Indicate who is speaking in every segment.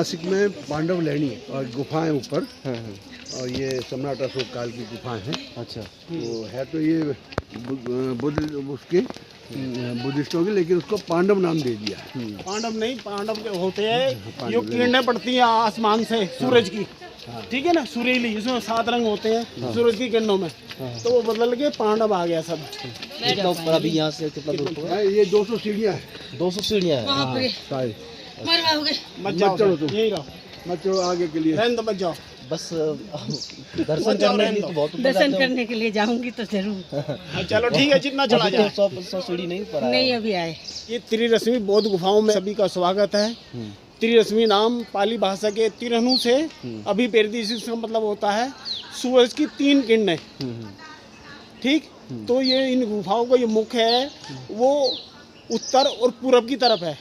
Speaker 1: नासिक में पांडव लहणी और गुफाएं ऊपर, और ये सम्राट अशोक काल की गुफाएं हैं।
Speaker 2: अच्छा,
Speaker 1: तो है तो ये बुद्ध उसके बुद्धिस्टों की, लेकिन उसको पांडव नाम दे दिया है।
Speaker 3: पांडव नहीं, पांडव के होते हैं जो किरणें पड़ती हैं आसमान से सूरज की, ठीक है ना, सुरीली, इसमें 7 रंग होते हैं सूरज की किरणों में, तो वो बदल के पांडव आ गया सब।
Speaker 2: कितना ऊपर अभी यहाँ से कितना दूर पर है?
Speaker 1: ये 200 सीढ़ियाँ हैं।
Speaker 2: 200 सीढ़ियाँ हैं।
Speaker 1: सारी
Speaker 3: मत जाओ
Speaker 1: चलो तुम,
Speaker 3: यही रहो,
Speaker 1: मत चलो आगे के लिए।
Speaker 3: रहने दो, मत जाओ।
Speaker 2: बस दर्शन करने के लिए तो बहुत ऊपर
Speaker 4: दर्शन
Speaker 2: जाते हो।
Speaker 4: करने के लिए जाऊंगी तो जरूर।
Speaker 3: चलो ठीक है, जितना चला
Speaker 2: अभी
Speaker 3: जाए।
Speaker 2: तो 100 सीढ़ी नहीं पर आया।
Speaker 4: नहीं अभी आए।
Speaker 3: ये त्रिरश्मि बौद्ध गुफाओं में सभी का स्वागत है। त्रिरश्मि नाम पाली भाषा के तिरनु से अभिपेरदी, इसका मतलब होता है सूरज की 3 किरणें। ठीक, तो ये इन गुफाओं का ये मुख्य है वो उत्तर और पूरब की तरफ है।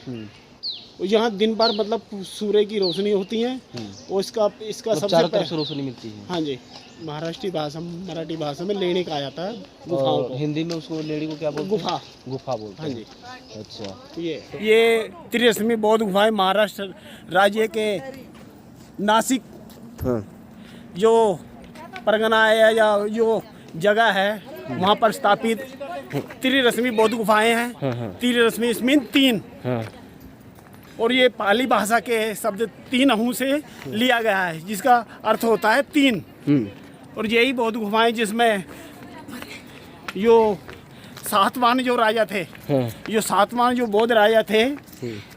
Speaker 3: यहाँ दिन भर मतलब सूर्य की रोशनी होती है, और इसका सबसे
Speaker 2: चारों तरफ से रोशनी मिलती है।
Speaker 3: हाँ जी, महाराष्ट्री भाषा, मराठी भाषा में लेणी कहा जाता है गुफाओं को।
Speaker 2: हिंदी में उसको लेडी को क्या बोलते हैं?
Speaker 3: गुफा।
Speaker 2: गुफा बोलते हैं।
Speaker 3: हाँ जी।
Speaker 2: अच्छा,
Speaker 3: ये त्रिरश्मि बौद्ध गुफाएं महाराष्ट्र राज्य के नासिक जो परगना है या जो जगह है वहाँ पर स्थापित त्रिरश्मि बौद्ध गुफाएं हैं। त्रिरश्मि मीन 3, और ये पाली भाषा के शब्द 3 अहू से लिया गया है, जिसका अर्थ होता है 3। और यही बौद्ध गुफाएं जिसमें यो सातवाहन जो राजा थे, ये सातवाहन जो बौद्ध राजा थे,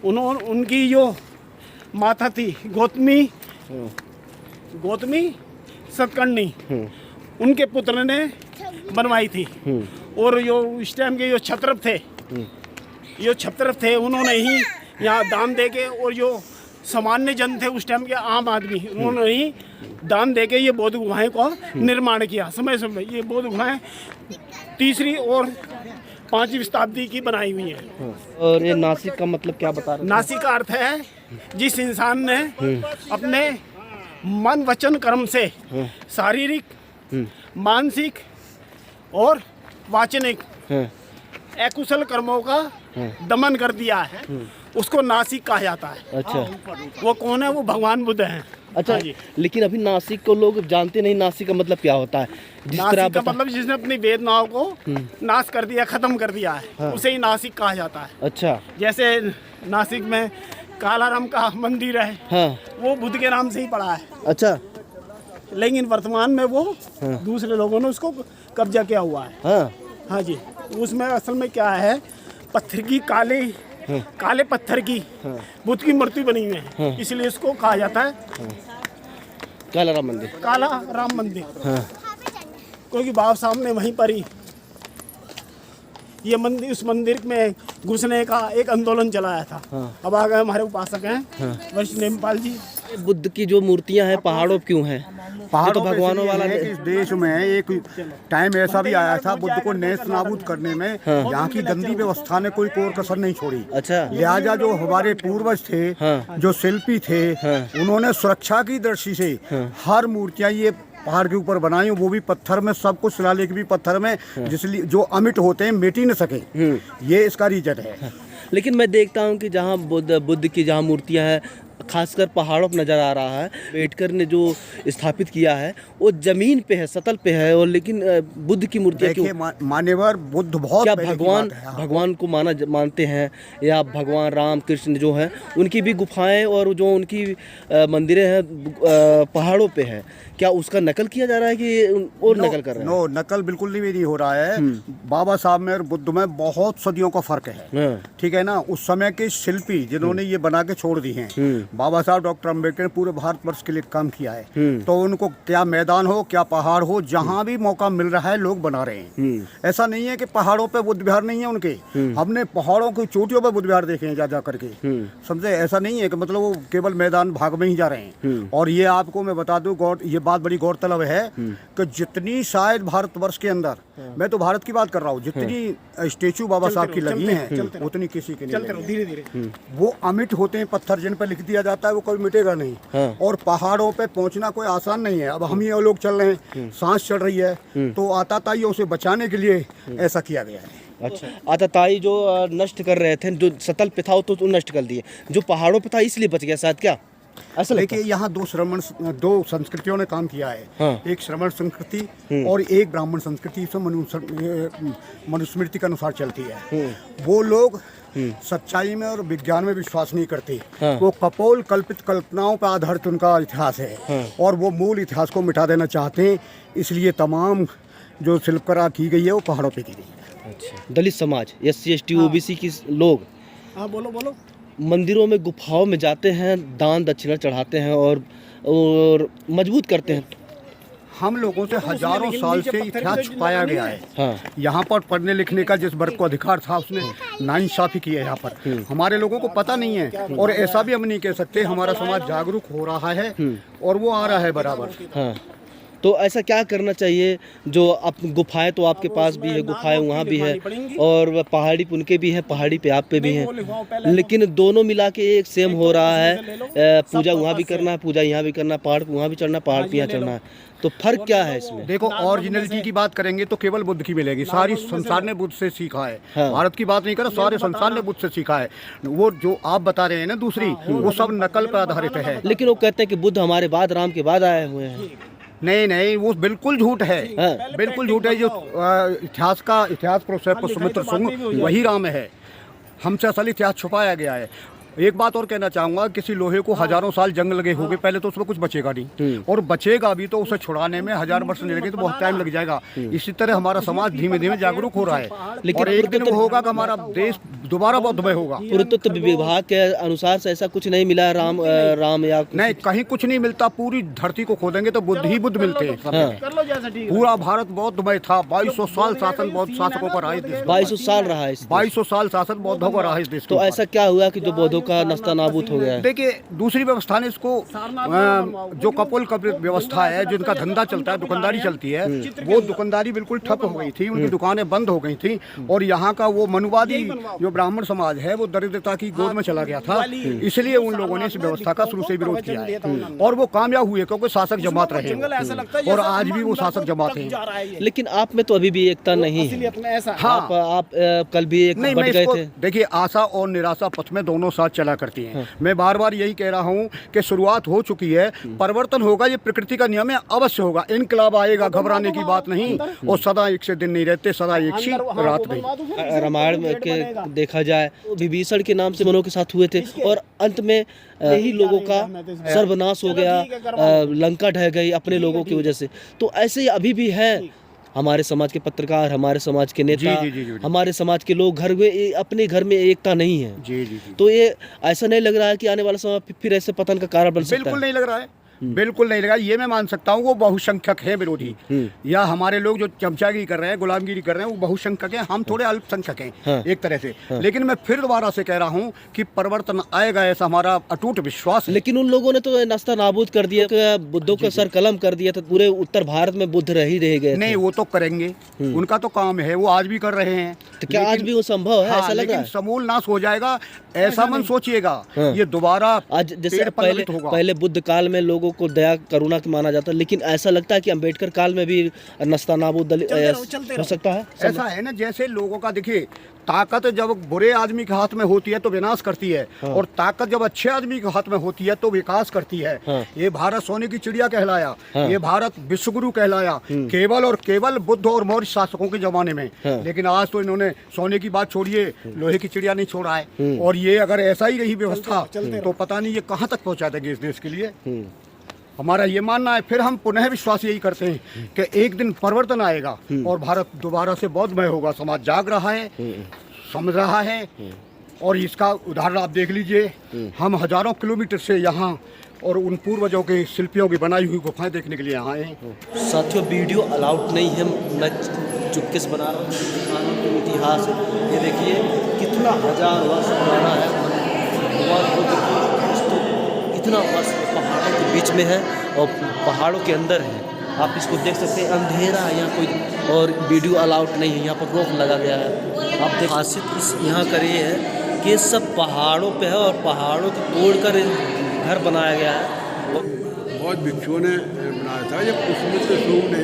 Speaker 3: उनकी जो माता थी गौतमी सतकर्णी, उनके पुत्र ने बनवाई थी। और जो इस टाइम के जो क्षत्रप थे उन्होंने ही यहाँ दान दे के, और जो सामान्य जन थे उस टाइम के आम आदमी, उन्होंने ही दान दे के ये बौद्ध गुफाएं को निर्माण किया। समय समय ये बौद्ध गुफाएं 3री और 5वीं शताब्दी की बनाई हुई हैं।
Speaker 2: और ये नासिक का मतलब क्या बता रहे हैं?
Speaker 3: नासिक का अर्थ है जिस इंसान ने अपने मन वचन कर्म से शारीरिक, मानसिक और वाचनिक अकुशल कर्मों का दमन कर दिया है, उसको नासिक कहा जाता है।
Speaker 2: अच्छा,
Speaker 3: वो कौन है? वो भगवान बुद्ध हैं।
Speaker 2: अच्छा, लेकिन अभी नासिक को लोग जानते नहीं, नासिक का मतलब क्या होता है? जिस तरह
Speaker 3: नासिक का मतलब जिसने अपनी वेदनाओं को नाश कर दिया, खत्म कर दिया है, उसे ही नासिक कहा जाता है।
Speaker 2: अच्छा,
Speaker 3: जैसे नासिक में कालाराम का मंदिर है, वो बुद्ध के नाम से ही पड़ा है।
Speaker 2: अच्छा,
Speaker 3: लेकिन वर्तमान में वो दूसरे लोगों ने उसको कब्जा किया हुआ है। हाँ जी, उसमें असल में क्या है, पत्थर की काले पत्थर की बुद्ध की मूर्ति बनी हुई है, इसलिए इसको कहा जाता है
Speaker 2: काला राम मंदिर। क्योंकि बाप साहब ने वहीं पर ही ये मंदिर, उस मंदिर में घुसने का एक आंदोलन चलाया था। अब आ गए हमारे उपासक हैं वैष्णव नेमपाल जी। बुद्ध की जो मूर्तियां हैं पहाड़ों पे क्यों हैं?
Speaker 5: पहाड़ों
Speaker 2: तो भगवानों वाला
Speaker 5: है कि इस देश में एक टाइम ऐसा भी आया था बुद्ध को नेस्त नाबूद करने में यहाँ की गंदी व्यवस्था ने कोई कोर कसर नहीं छोड़ी।
Speaker 2: अच्छा,
Speaker 5: लिहाजा जो हमारे पूर्वज थे, जो शिल्पी थे, उन्होंने सुरक्षा की दृष्टि से हर मूर्तियाँ ये पहाड़ के ऊपर बनाई, वो भी पत्थर में, सब कुछ शिलालेख भी पत्थर में, जिसलिए जो अमिट होते हैं मिट ही न सके, ये इसका रीजन है।
Speaker 2: लेकिन मैं देखता हूँ कि जहाँ बुद्ध की जहाँ मूर्तियाँ हैं, खासकर पहाड़ों पर नज़र आ रहा है, अम्बेडकर ने जो स्थापित किया है वो जमीन पे है, सतल पे है, और लेकिन बुद्ध की मूर्तियाँ क्यों?
Speaker 5: मान्यवर बुद्ध बहुत
Speaker 2: क्या भगवान को मानते हैं, या भगवान राम कृष्ण जो हैं उनकी भी गुफाएं और जो उनकी मंदिरें हैं पहाड़ों पे है, क्या उसका नकल किया जा रहा है कि और नकल कर रहे हैं?
Speaker 5: नो, नकल बिल्कुल नहीं हो रहा है। बाबा साहब में और बुद्ध में बहुत सदियों का फर्क है, ठीक है ना। उस समय के शिल्पी जिन्होंने ये बना के छोड़ दी हैं, बाबा साहब डॉक्टर अम्बेडकर ने पूरे भारतवर्ष के लिए काम किया है, तो उनको क्या मैदान हो, क्या पहाड़ हो, जहाँ भी मौका मिल रहा है लोग बना रहे हैं। ऐसा नहीं है कि पहाड़ों पे बुद्ध विहार नहीं है उनके, हमने पहाड़ों की चोटियों पे बुद्ध विहार देखे हैं जा करके, समझे। ऐसा नहीं है कि मतलब वो केवल मैदान भाग में ही जा रहे हैं। और ये आपको मैं बता दूं, ये बात बड़ी गौरतलब है कि जितनी शायद भारतवर्ष के अंदर, मैं तो भारत की बात कर रहा हूँ, जितनी स्टेचू बाबा साहब की लगी हैं उतनी किसी की नहीं।
Speaker 3: धीरे धीरे
Speaker 5: वो अमिट होते हैं, पत्थर जिन पर लिख दिया जाता है वो कभी मिटेगा नहीं। और पहाड़ों पे पहुंचना कोई आसान नहीं है। अब हम ये लोग चल रहे हैं, सांस चढ़ रही है, तो आताताइयों से बचाने के लिए ऐसा किया गया है।
Speaker 2: अच्छा, आताताई जो नष्ट कर रहे थे, जो सतल पे था तो नष्ट कर दिए, जो पहाड़ों पे था इसलिए बच गया शायद, क्या? ऐसा लगता
Speaker 5: देखिए यहाँ दो संस्कृतियों ने काम किया है।
Speaker 2: हाँ।
Speaker 5: एक श्रमण संस्कृति और एक ब्राह्मण संस्कृति, इसमें मनुस्मृति के अनुसार चलती है। वो लोग सच्चाई में और विज्ञान में विश्वास नहीं करते।
Speaker 2: हाँ।
Speaker 5: वो कपोल कल्पित कल्पनाओं पर आधारित उनका इतिहास है।
Speaker 2: हाँ।
Speaker 5: और वो मूल इतिहास को मिटा देना चाहते हैं, इसलिए तमाम जो शिल्पकला की गई है वो पहाड़ों पे की गई है।
Speaker 2: अच्छा, दलित समाज, SC ST OBC की लोग
Speaker 3: हाँ बोलो बोलो।
Speaker 2: मंदिरों में गुफाओं में जाते हैं, दान दक्षिणा चढ़ाते हैं और मजबूत करते हैं।
Speaker 5: हम लोगों से हजारों साल से इतिहास छुपाया गया है।
Speaker 2: हाँ।
Speaker 5: यहाँ पर पढ़ने लिखने का जिस वर्ग को अधिकार था उसने नाइंसाफी की है यहाँ पर। हमारे लोगों को पता नहीं है, और ऐसा भी हम नहीं कह सकते। हमारा समाज जागरूक हो रहा है और वो आ रहा है बराबर।
Speaker 2: हाँ, तो ऐसा क्या करना चाहिए जो आप गुफाएं तो आपके पास भी है, गुफाएं वहाँ भी है और पहाड़ी पे उनके भी हैं, पहाड़ी पे आप पे भी हैं, लेकिन दोनों मिला के एक सेम हो रहा है। पूजा वहाँ भी करना है, पूजा यहाँ भी करना है, पहाड़ पे वहाँ भी चढ़ना है, पहाड़ पे यहाँ चढ़ना है, तो फर्क क्या है इसमें?
Speaker 5: देखो, ओरिजिनलिटी की बात करेंगे तो केवल बुद्ध की मिलेगी। सारी संसार ने बुद्ध से सीखा है।
Speaker 2: हाँ।
Speaker 5: भारत की बात नहीं कर, सारे संसार ने बुद्ध से सीखा है। वो जो आप बता रहे हैं ना दूसरी, वो सब नकल पर आधारित है।
Speaker 2: लेकिन वो कहते हैं कि बुद्ध हमारे बाद, राम के बाद आए हुए हैं।
Speaker 5: नहीं, वो बिल्कुल झूठ है।
Speaker 2: हाँ।
Speaker 5: बिल्कुल झूठ है। जो इतिहास प्रोफेसर पुष्यमित्र शुंग वही राम है। हमसे असल इतिहास छुपाया गया है। एक बात और कहना चाहूंगा, किसी लोहे को हजारों साल जंग लगे होंगे, पहले तो उसमें कुछ बचेगा नहीं, और बचेगा भी तो उसे छुड़ाने में 1000 वर्ष नहीं लगे तो बहुत टाइम लग जाएगा। इसी तरह हमारा समाज धीमे धीमे जागरूक हो रहा है, और एक दिन वो होगा कि हमारा देश दोबारा बौद्धमय होगा।
Speaker 2: पुरातत्व विभाग के अनुसार से ऐसा कुछ नहीं मिला है राम या
Speaker 5: नहीं, कहीं कुछ नहीं मिलता। पूरी धरती को खोदेंगे तो बुद्ध ही बुद्ध मिलते हैं। पूरा भारत बौद्धमय था। 2200 साल शासन बौद्ध शासकों का रहा इस देश।
Speaker 2: 2200 साल रहा है।
Speaker 5: 2200 साल शासन बौद्धों का रहा इस देश।
Speaker 2: तो ऐसा क्या हुआ कि जो बौद्धों का नस्ता नाबूद हो गया है?
Speaker 5: देखिए, दूसरी व्यवस्था ने इसको जो कपोल कल्पित व्यवस्था है, जिनका धंधा चलता है, दुकानदारी चलती है, वो दुकानदारी बिल्कुल ठप हो गई थी। उनकी दुकानें बंद हो गई थी, और यहाँ का वो मनुवादी जो ब्राह्मण समाज है वो दरिद्रता की गोद में चला गया था। इसलिए उन लोगों ने इस व्यवस्था का शुरू से विरोध किया है, और वो कामयाब हुए क्योंकि शासक जमात रहे, और आज भी वो शासक जमात है।
Speaker 2: लेकिन आप में तो अभी भी एकता नहीं है।
Speaker 5: हाँ।
Speaker 2: आप कल भी एक बट गए थे।
Speaker 5: देखिए, आशा और निराशा पथ में दोनों साथ चला करती हैं। मैं बार बार यही कह रहा हूँ कि शुरुआत हो चुकी है, परिवर्तन होगा, ये प्रकृति का नियम है, अवश्य होगा। इनकलाब आएगा, घबराने की बात नहीं। और सदा एक से दिन नहीं रहते, सदा एक सी रात नहीं।
Speaker 2: रामायण में के देखा जाए विभीषण के नाम से मनों के साथ हुए थे, और अंत में यही लोगों का सर्वनाश हो गया, लंका ढह गई अपने लोगों की वजह से। तो ऐसे ही अभी भी है हमारे समाज के पत्रकार, हमारे समाज के नेता,
Speaker 5: जी।
Speaker 2: हमारे समाज के लोग घर में अपने घर में एकता नहीं है।
Speaker 5: जी।
Speaker 2: तो ये ऐसा नहीं लग रहा है कि आने वाला समय फिर ऐसे पतन का कारण बन सकता है?
Speaker 5: बिल्कुल नहीं लग रहा है, बिल्कुल नहीं लगा। ये मैं मान सकता हूँ वो बहुसंख्यक है विरोधी, या हमारे लोग जो चमचागिरी कर रहे हैं, गुलामगिरी कर रहे हैं, वो बहुसंख्यक हैं। हम थोड़े अल्पसंख्यक हैं।
Speaker 2: हाँ।
Speaker 5: एक तरह से। लेकिन मैं फिर दोबारा से कह रहा हूँ कि परिवर्तन आएगा, ऐसा हमारा अटूट विश्वास है।
Speaker 2: लेकिन उन लोगों ने तो नाश्ता नाबूद कर दिया, बुद्धों का सर कलम कर दिया था। पूरे उत्तर भारत में बुद्ध रह गए
Speaker 5: नहीं, वो तो करेंगे, उनका तो काम है, वो आज भी कर रहे हैं।
Speaker 2: तो क्या आज भी वो संभव है?
Speaker 5: हाँ,
Speaker 2: ऐसा लग रहा है
Speaker 5: समूल नाश हो जाएगा, ऐसा मन सोचिएगा। ये दोबारा
Speaker 2: आज जैसे पहले बुद्ध काल में लोगों को दया करुणा की माना जाता, लेकिन ऐसा लगता है कि अंबेडकर काल में भी नस्ता नाबूद हो सकता है।
Speaker 5: ऐसा है ना, जैसे लोगों का देखिए, ताकत जब बुरे आदमी के हाथ में होती है तो विनाश करती है, और ताकत जब अच्छे आदमी के हाथ में होती है तो विकास करती है। ये भारत सोने की चिड़िया कहलाया, ये भारत विश्वगुरु कहलाया, केवल और केवल बुद्ध और मौर्य शासकों के जमाने में। लेकिन आज तो इन्होंने सोने की बात छोड़िए, लोहे की चिड़िया नहीं छोड़ा है। और ये अगर ऐसा ही रही व्यवस्था तो पता नहीं ये कहाँ तक पहुँचा देंगे इस देश के लिए। हमारा ये मानना है। फिर हम पुनः विश्वास यही करते हैं कि एक दिन परिवर्तन आएगा और भारत दोबारा से बौद्धमय होगा। समाज जाग रहा है, समझ रहा है, और इसका उदाहरण आप देख लीजिए। हम हजारों किलोमीटर से यहाँ और उन पूर्वजों के शिल्पियों की बनाई हुई गुफाएं देखने के लिए यहाँ आए हैं।
Speaker 2: साथियों, वीडियो अलाउड नहीं है, मैं चुपके से बना रहा हूँ। इतिहास ये देखिए कितना हजार वर्ष पुराना है। भगवान बुद्ध की इतना वर्ष पहाड़ों के बीच में है और पहाड़ों के अंदर है। आप इसको देख सकते हैं, अंधेरा है यहाँ, कोई और वीडियो अलाउड नहीं है। यहाँ पर रोक लगा गया है। आप देख, खासियत इस यहाँ कर ये है कि सब पहाड़ों पे है और पहाड़ों को तोड़कर घर बनाया गया है।
Speaker 1: बहुत भिक्षुओं ने बनाया था। जब पुष्यमित्र शुंग ने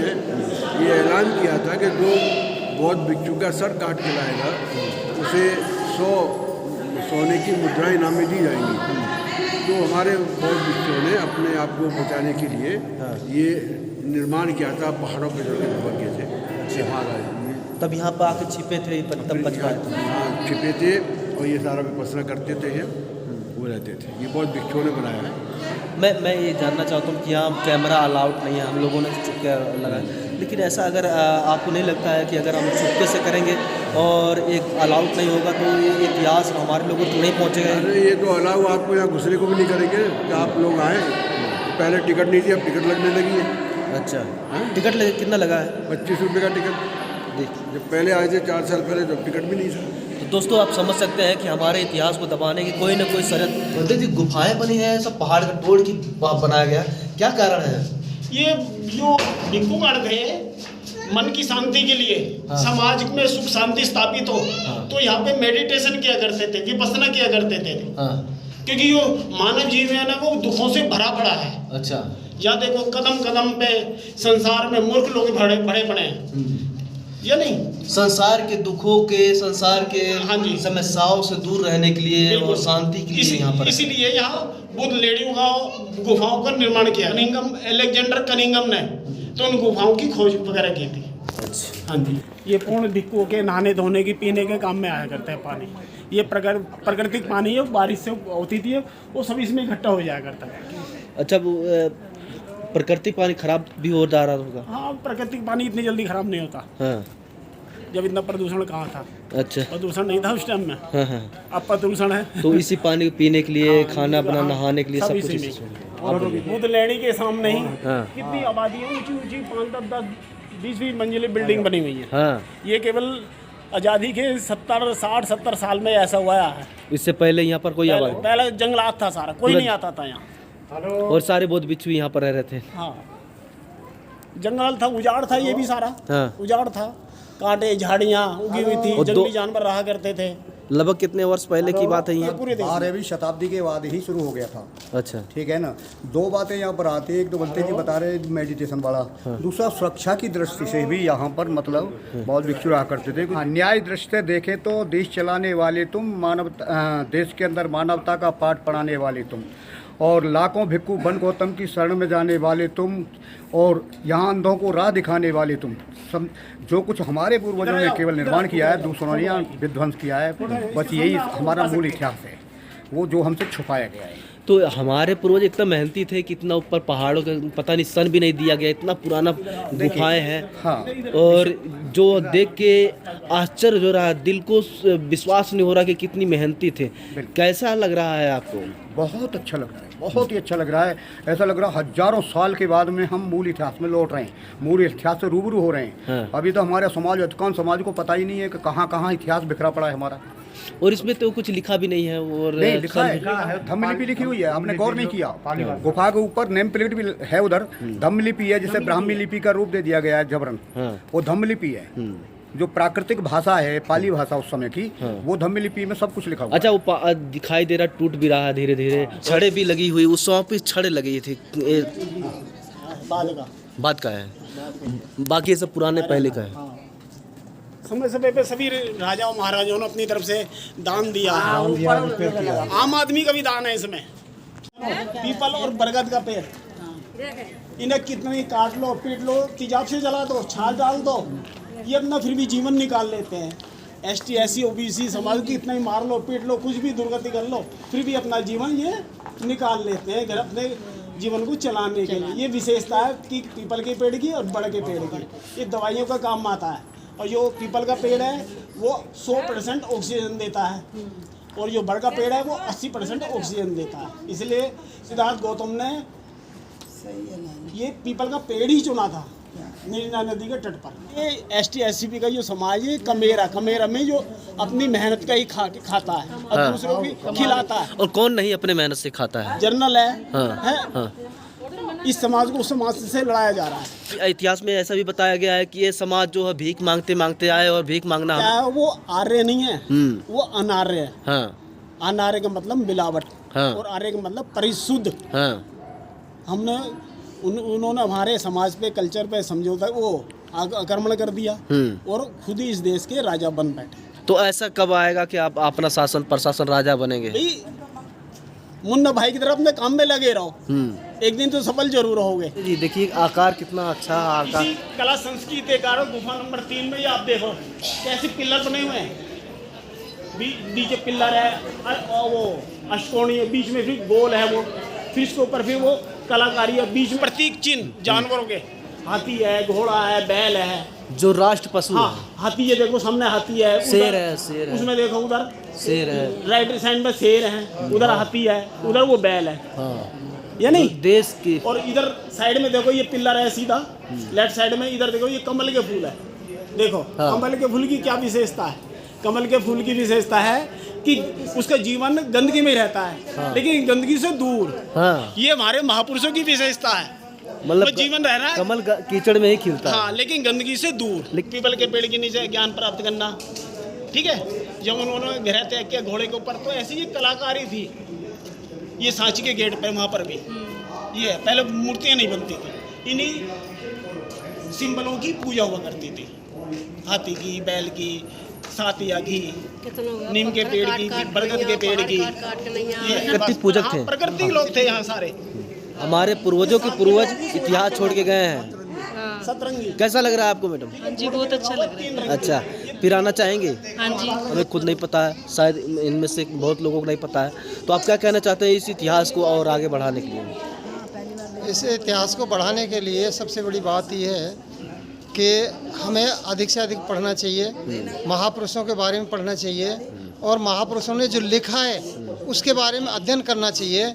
Speaker 1: ये ऐलान किया था कि जो बौद्ध भिक्षु का सर काट के लाएगा उसे 100 सोने की मुद्राएं इनाम में दी जाएंगी, तो हमारे बौद्ध भिक्षुओं ने अपने आप को बचाने के लिए ये निर्माण किया था पहाड़ों पे जो के थे महाराज ने।
Speaker 2: तब यहाँ पर आके छिपे थे तब बच पाए थे।
Speaker 1: हाँ, छिपे थे और ये सारा विपස්සना करते थे ये वो रहते थे। ये बहुत भिक्षुओं ने बनाया है।
Speaker 2: मैं ये जानना चाहता हूँ कि यहाँ कैमरा अलाउड नहीं है, हम लोगों ने चुपके लगाया, लेकिन ऐसा अगर आपको नहीं लगता है कि अगर हम चुपके से करेंगे और एक अलाउड नहीं होगा तो ये इतिहास हमारे लोगों तक नहीं पहुँचेगा?
Speaker 1: अरे ये तो अलाउ आपको यहाँ घुसने को भी नहीं करेंगे कि आप लोग आएँ। पहले टिकट नहीं थी, अब टिकट लगने लगी है।
Speaker 2: अच्छा, टिकट कितना लगा है?
Speaker 1: 25 रुपये का टिकट।
Speaker 2: देखिए,
Speaker 1: जब पहले आए थे 4 साल पहले तो टिकट भी नहीं था।
Speaker 2: तो दोस्तों आप समझ सकते हैं कि हमारे इतिहास को दबाने की कोई ना कोई शरत। बोलते जी गुफाएं बनी हैं, सब पहाड़ का तोड़ के बनाया गया, क्या कारण है?
Speaker 3: ये जो भिक्षुगण थे मन की शांति के लिए, समाज में सुख शांति स्थापित हो, तो यहाँ पे मेडिटेशन किया करते थे, विपස්සना किया करते थे। क्योंकि जो मानव जीवन है ना वो दुखों से भरा पड़ा है।
Speaker 2: अच्छा,
Speaker 3: या देखो कदम कदम पे संसार में मूर्ख लोग भरे पड़े हैं, या नहीं?
Speaker 2: संसार के दुखों के, संसार के
Speaker 3: हाँ जी,
Speaker 2: समस्याओं से दूर रहने के लिए और शांति के लिए यहाँ पर, इसीलिए
Speaker 3: यहाँ बुद्ध लेडियों का गुफाओं का निर्माण किया। अलेक्जेंडर कनिंगम ने तो उन गुफाओं की खोज वगैरह की थी। हाँ जी, ये पूर्ण भिक्षुओं के नहाने धोने की पीने के काम में आया करता है पानी। ये प्राकृतिक पानी है, बारिश से होती थी, वो सब इसमें इकट्ठा हो जाया करता है।
Speaker 2: अच्छा, वो प्राकृतिक पानी खराब भी हो जा रहा होगा?
Speaker 3: हाँ, प्राकृतिक पानी इतनी जल्दी खराब नहीं होता।
Speaker 2: हाँ,
Speaker 3: जब इतना प्रदूषण कहाँ था?
Speaker 2: अच्छा,
Speaker 3: प्रदूषण नहीं था उस टाइम में।
Speaker 2: हाँ हाँ,
Speaker 3: अब प्रदूषण है।
Speaker 2: तो इसी पानी पीने के लिए, खाना बना, नहाने के लिए सब कुछ इसी
Speaker 3: बुद्ध लेडी के सामने ही कितनी आबादी है, ऊंची ऊंची 5, 10, 20 मंजिली बिल्डिंग बनी हुई है।
Speaker 2: हाँ,
Speaker 3: ये केवल आज़ादी के 70, 60, 70 साल में ऐसा हुआ है।
Speaker 2: इससे पहले यहाँ पर कोई आबादी?
Speaker 3: पहले जंगलात था सारा, कोई नहीं आता था यहाँ।
Speaker 2: और सारे बौद्ध भिक्षु यहाँ पर रह रहे थे?
Speaker 3: हाँ, जंगल था, उजाड़ था, ये भी सारा उजाड़ था, कांटे झाड़ियाँ उगी हुई थी, जंगली जानवर रहा करते थे।
Speaker 2: लगभग कितने वर्ष पहले की बात है ये?
Speaker 5: 12वीं शताब्दी के बाद ही शुरू हो गया था।
Speaker 2: अच्छा,
Speaker 5: ठीक है ना। 2 बातें यहाँ पर आती है, एक तो बंते जी बता रहे मेडिटेशन वाला, दूसरा सुरक्षा की दृष्टि से भी यहाँ पर मतलब बहुत भिक्षु रहा करते थे। न्याय दृष्टि से देखें तो देश चलाने वाले तुम, देश के अंदर मानवता का पाठ पढ़ाने वाले तुम, और लाखों भिक्षु वन गौतम की शरण में जाने वाले तुम, और यहाँ अंधों को राह दिखाने वाले तुम। जो कुछ हमारे पूर्वजों ने केवल निर्माण किया है, दूसरों ने यहाँ विध्वंस किया है, बस यही हमारा मूल इतिहास है, वो जो हमसे छुपाया गया है।
Speaker 2: तो हमारे पूर्वज इतना मेहनती थे कि इतना ऊपर पहाड़ों का पता नहीं सन भी नहीं दिया गया, इतना पुराना गुफाएं हैं।
Speaker 5: हाँ,
Speaker 2: और जो देख के आश्चर्य हो रहा है, दिल को विश्वास नहीं हो रहा कि कितनी मेहनती थे। कैसा लग रहा है आपको?
Speaker 5: बहुत अच्छा लग रहा है, बहुत ही अच्छा लग रहा है। ऐसा लग रहा है हजारों साल के बाद में हम मूल इतिहास में लौट रहे हैं, मूल इतिहास से रूबरू हो रहे हैं। अभी तो हमारे समाज, अधिकांश समाज को पता ही नहीं है कि कहाँ कहाँ इतिहास बिखरा पड़ा है हमारा।
Speaker 2: और इसमें तो कुछ लिखा भी नहीं है। और
Speaker 5: नहीं लिखा है, धम्मलिपि लिखी हुई है, हमने गौर नहीं किया। गुफा के ऊपर नेम प्लेट भी है, उधर धम्मलिपि है, जिसे ब्राह्मी लिपि का रूप दे दिया गया है जबरन। वो धम्मलिपि है, जो प्राकृतिक भाषा है, पाली भाषा उस समय की, वो धम्मलिपि में सब कुछ लिखा हुआ।
Speaker 2: अच्छा, वो दिखाई दे रहा, टूट भी रहा है धीरे धीरे, छड़े भी लगी हुई, उस समय पे छड़े लगी थी, बात का है, बाकी सब पुराने पहले का है।
Speaker 3: समय समय पे सभी राजाओं महाराजाओं ने अपनी तरफ से दान दिया है। आम आदमी का भी दान है इसमें। पीपल और बरगद का पेड़, इन्हें कितने काट लो, पीट लो, तेजाब से जला दो, छाल डाल दो, ये अपना फिर भी जीवन निकाल लेते हैं। ST SC OBC समाज की इतना ही मार लो, पीट लो, कुछ भी दुर्गति कर लो, फिर भी अपना जीवन ये निकाल लेते हैं घर अपने जीवन को चलाने के लिए। ये विशेषता है कि पीपल के पेड़ की और बड़ के पेड़ की, ये दवाइयों का काम आता है। और जो पीपल का पेड़ है वो 100% ऑक्सीजन देता है, और जो बड़ का पेड़ है वो 80% ऑक्सीजन देता है। इसलिए सिद्धार्थ गौतम ने ये पीपल का पेड़ ही चुना था नीलना नदी के तट पर। ये ST SCP का जो समाज है, कमेरा में जो अपनी मेहनत का ही खाता है और दूसरों को खिलाता है।
Speaker 2: और कौन नहीं अपने मेहनत से खाता है?
Speaker 3: जर्नल है। इस समाज को उस समाज से लड़ाया जा रहा है।
Speaker 2: इतिहास में ऐसा भी बताया गया है कि ये समाज जो है भीख मांगते मांगते आए, और भीख मांगना
Speaker 3: वो आर्य नहीं है, वो अनार्य है।
Speaker 2: हाँ।
Speaker 3: अनार्य का मतलब मिलावट।
Speaker 2: हाँ।
Speaker 3: और आर्य का मतलब परिशुद्ध।
Speaker 2: हाँ।
Speaker 3: हमने उन्होंने हमारे समाज पे, कल्चर पे समझौता वो आक्रमण कर दिया और खुद ही इस देश के राजा बन बैठे।
Speaker 2: तो ऐसा कब आएगा कि आप अपना शासन प्रशासन राजा बनेंगे?
Speaker 3: मुन्ना भाई की तरह अपने काम में लगे रहो, एक दिन तो सफल जरूर होगे।
Speaker 2: जी देखिए आकार कितना अच्छा आकार।
Speaker 3: इसी कला संस्कृति के कारण गुफा नंबर 3 में ये आप देखो कैसे पिलर बने हुए हैं, नीचे पिलर है और वो अष्टकोणीय, बीच में फिर गोल है वो, फिर इसके ऊपर फिर वो कलाकारी है, बीच में प्रतीक चिन्ह जानवरों के, हाथी है, घोड़ा है, बैल है,
Speaker 2: जो राष्ट्र पशु है।
Speaker 3: हाँ हाथी, ये देखो सामने हाथी है,
Speaker 2: शेर है,
Speaker 3: उसमें देखो उधर
Speaker 2: शेर है,
Speaker 3: राइट साइड में शेर है, उधर हाथी है, उधर वो बैल है,
Speaker 2: हाँ
Speaker 3: या नहीं
Speaker 2: देश की।
Speaker 3: और इधर साइड में देखो ये पिलर है सीधा लेफ्ट साइड में, इधर देखो ये कमल के फूल है, देखो
Speaker 2: हाँ।
Speaker 3: कमल के फूल की क्या विशेषता है? कमल के फूल की विशेषता है कि उसका जीवन गंदगी में रहता है,
Speaker 2: हाँ।
Speaker 3: लेकिन गंदगी से दूर।
Speaker 2: हाँ
Speaker 3: ये हमारे महापुरुषों की विशेषता है,
Speaker 2: मतलब
Speaker 3: वो जीवन रह रहा है
Speaker 2: कमल कीचड़ में ही खिलता है।
Speaker 3: हाँ, लेकिन गंदगी से दूर। पीपल के पेड़ के नीचे ज्ञान प्राप्त करना, ठीक है। जब उन्होंने ग्रह तय किया घोड़े के ऊपर, तो ऐसी ये कलाकारी थी। ये सांची के गेट पे वहाँ पर भी ये पहले मूर्तियाँ नहीं बनती थी, इन्हीं सिंबलों की पूजा हुआ करती थी, हाथी की, बैल की, सातिया की, नीम के पेड़ की, बरगद के पेड़ की।
Speaker 2: प्रकृति पूजक थे,
Speaker 3: प्राकृतिक लोग थे यहाँ सारे।
Speaker 2: हमारे पूर्वजों के पूर्वज इतिहास छोड़ के गए हैं।
Speaker 3: सतरंगी
Speaker 2: कैसा लग रहा है आपको मैडम?
Speaker 4: हाँ जी बहुत अच्छा लग रहा है।
Speaker 2: अच्छा, फिर आना चाहेंगे?
Speaker 4: हाँ जी।
Speaker 2: हमें खुद नहीं पता है, शायद इनमें से बहुत लोगों को नहीं पता है, तो आप क्या कहना चाहते हैं इस इतिहास को और आगे बढ़ाने के लिए?
Speaker 6: इस इतिहास को बढ़ाने के लिए सबसे बड़ी बात यह है कि हमें अधिक से अधिक पढ़ना चाहिए, महापुरुषों के बारे में पढ़ना चाहिए, और महापुरुषों ने जो लिखा है उसके बारे में अध्ययन करना चाहिए।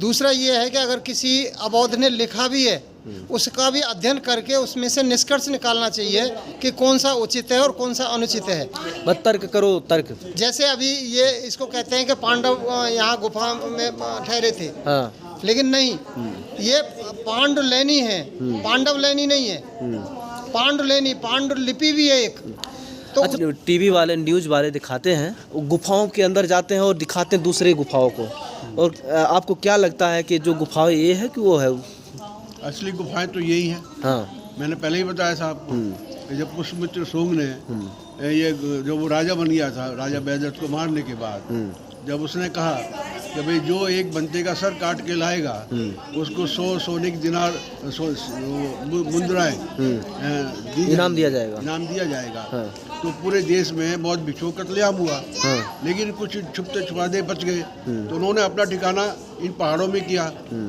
Speaker 6: दूसरा ये है कि अगर किसी अबौध ने लिखा भी है, उसका भी अध्ययन करके उसमें से निष्कर्ष निकालना चाहिए कि कौन सा उचित है और कौन सा अनुचित है।
Speaker 2: बस तर्क करो, तर्क।
Speaker 6: जैसे अभी ये इसको कहते हैं कि पांडव यहाँ गुफा में ठहरे थे,
Speaker 2: हाँ
Speaker 6: लेकिन नहीं, ये पांडुलेनी है, पांडवलेनी नहीं है, पांडुलेनी, पांडुलिपि भी है एक। तो
Speaker 2: अच्छा, टीवी वाले, न्यूज़ वाले दिखाते हैं, गुफाओं के अंदर जाते हैं और दिखाते हैं दूसरे गुफाओं को, और आपको क्या लगता है कि जो गुफा ये है कि वो है?
Speaker 1: असली गुफाएं तो यही हैं।
Speaker 2: हाँ
Speaker 1: मैंने पहले ही बताया साहब कि जब पुष्पमित्र सोंग ने ये जो वो राजा बन गया था, राजा बैदर्थ को मारने के बाद, जब उसने कहा कि भाई जो एक बंदे का सर काट के लाएगा उसको 100 सोने की दिनार मुद्राएं
Speaker 2: इनाम दिया जाएगा,
Speaker 1: इनाम दिया जाएगा।
Speaker 2: हाँ।
Speaker 1: तो पूरे देश में बहुत भिक्षुओं का कत्लेआम हुआ,
Speaker 2: हाँ।
Speaker 1: लेकिन कुछ छुपते छुपाते बच गए, तो उन्होंने अपना ठिकाना इन पहाड़ों में किया,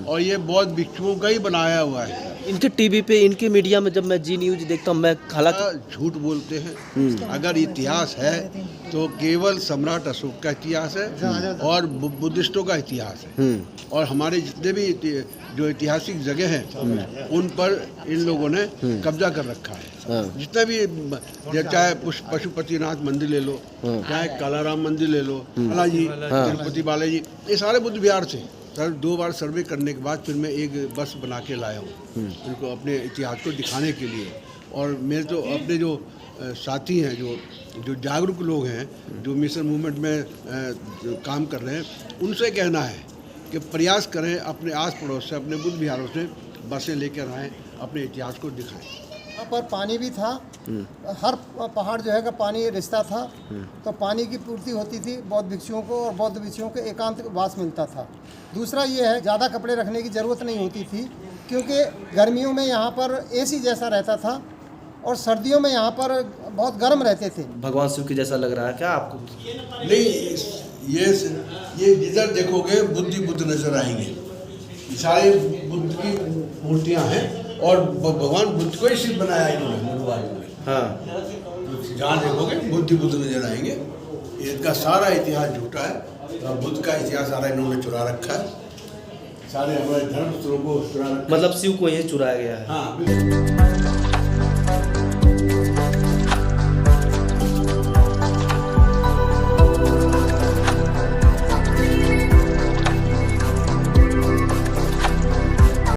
Speaker 1: और ये बहुत भिक्षुओं का ही बनाया हुआ है।
Speaker 2: इनके टीवी पे, इनके मीडिया में जब मैं जी न्यूज़ देखता हूँ, मैं हालांकि
Speaker 1: झूठ बोलते हैं। अगर इतिहास है तो केवल सम्राट अशोक का इतिहास है और बुद्धिस्टों का इतिहास है, और हमारे जितने भी जो ऐतिहासिक जगह हैं उन पर इन लोगों ने कब्जा कर रखा है। जितना भी, चाहे पशुपतिनाथ मंदिर ले लो, चाहे कालाराम मंदिर ले लो, बालाजी, तिरुपति बालाजी, ये सारे बुद्ध विहार थे। सर 2 बार सर्वे करने के बाद फिर मैं एक बस बना के लाया हूँ उनको अपने इतिहास को दिखाने के लिए। और मेरे तो अपने जो साथी हैं, जो जागरूक लोग हैं, जो मिशन मूवमेंट में काम कर रहे हैं, उनसे कहना है कि प्रयास करें, अपने आस पड़ोस से, अपने बुद्ध विहारों से बसें लेकर आएँ, अपने इतिहास को दिखाएं।
Speaker 6: यहाँ पर पानी भी था, हर पहाड़ जो है का पानी रिश्ता था, तो पानी की पूर्ति होती थी बौद्ध भिक्षुओं को, और बौद्ध भिक्षुओं को एकांत वास मिलता था। दूसरा ये है, ज़्यादा कपड़े रखने की ज़रूरत नहीं होती थी, क्योंकि गर्मियों में यहाँ पर एसी जैसा रहता था, और सर्दियों में यहाँ पर बहुत गर्म रहते थे।
Speaker 2: भगवान शिव के जैसा लग रहा है क्या आपको?
Speaker 1: नहीं, ये जिधर देखोगे बुद्ध नजर आएंगे। सारे बुद्ध की मूर्तियाँ हैं, और भगवान बुद्ध को ही सिर्फ बनाया इन्होंने। हाँ, जहाँ देखोगे बुद्ध नजर आएंगे। इनका सारा इतिहास झूठा है, और बुद्ध का इतिहास सारा इन्होंने चुरा रखा है, सारे हमारे धर्म को चुरा रखा है।
Speaker 2: मतलब शिव को ये चुराया गया है।
Speaker 1: हाँ।